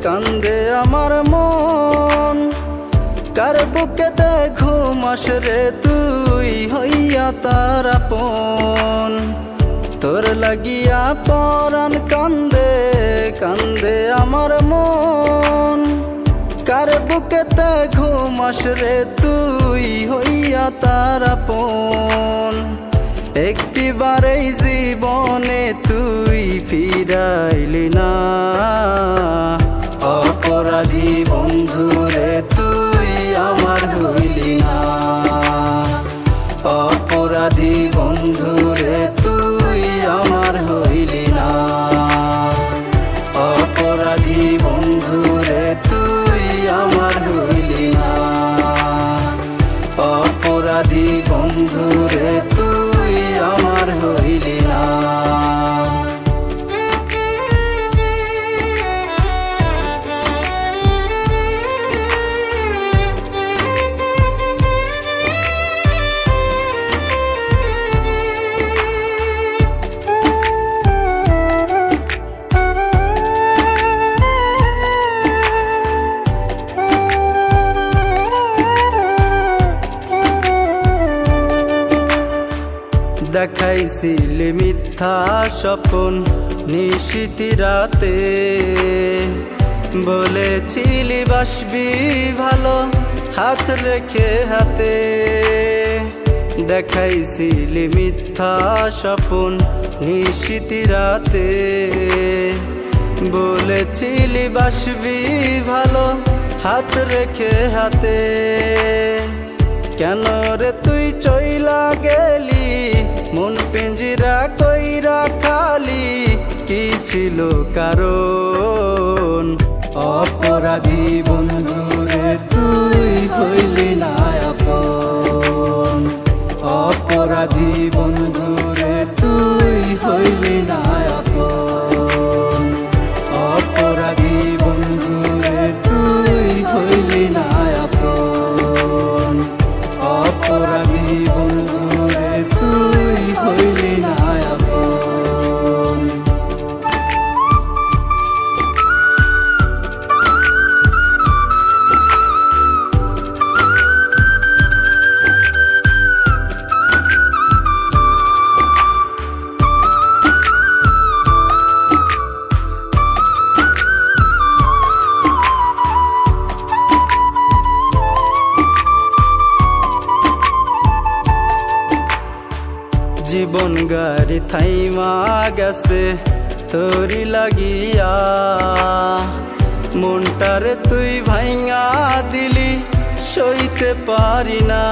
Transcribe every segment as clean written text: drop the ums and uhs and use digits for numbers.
কান্দে আমার মন। কার বুকেতে ঘুমাস রে তুই হইয়া তার আপন। তোর লাগিয়া পরাণ কান্দে কান্দে আমার মন। কার বুকেতে ঘুমাস রে তুই হইয়া তার আপন। একটিবারেই জীবনে তুই ফিরাইলি না। অপরাধী বন্ধুরে তুই আমার হইলি না। অপরাধী বন্ধুরে তুই আমার হইলি না। অপরাধী বন্ধুরে তুই আমার হইলি না। অপরাধী বন্ধুরে তুই আমার হইলি না। দেখাইছিলি মিথ্যা স্বপন নিশীথি রাতে। বলেছিলি বাসবি ভালো হাত রেখে হাতে। দেখাইছিলি মিথ্যা স্বপন নিশীথি রাতে। বলেছিলি বাসবি ভালো হাত রেখে হাতে। কেন রে তুই চইলা গেলি মন পিঞ্জিরা কইরা খালি, কি ছিল কারণ? অপরাধী বন্ধুরে তুই হইলি না আপন। অপরাধী বন্ধুরে তুই হইলি না আপন। অপরাধী বন্ধুরে তুই হইলি না আপন। অপরাধী বন্ধুরে তুই হইলি না আপন। জীবন গাড়ি থাইমা গেছে তোরি লাগিয়া। মনটারে তুই ভাইঙা দিলি সইতে পারি না।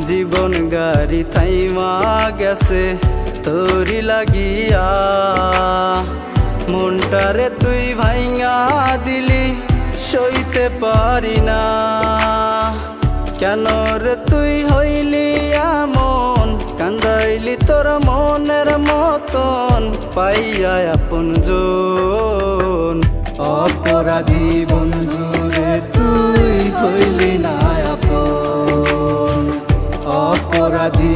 জীবন গাড়ি থাইমা গেছে তোরি লাগিয়া। মনটারে তুই ভাইঙা দিলি সইতে পারি না। কেন রে তুই হইলি আমন? কান্দাইলি তোর মনের মতন পাইয়া আপন জন। অপরাধী বন্ধুরে তুই হইলি না আপন। অপরাধী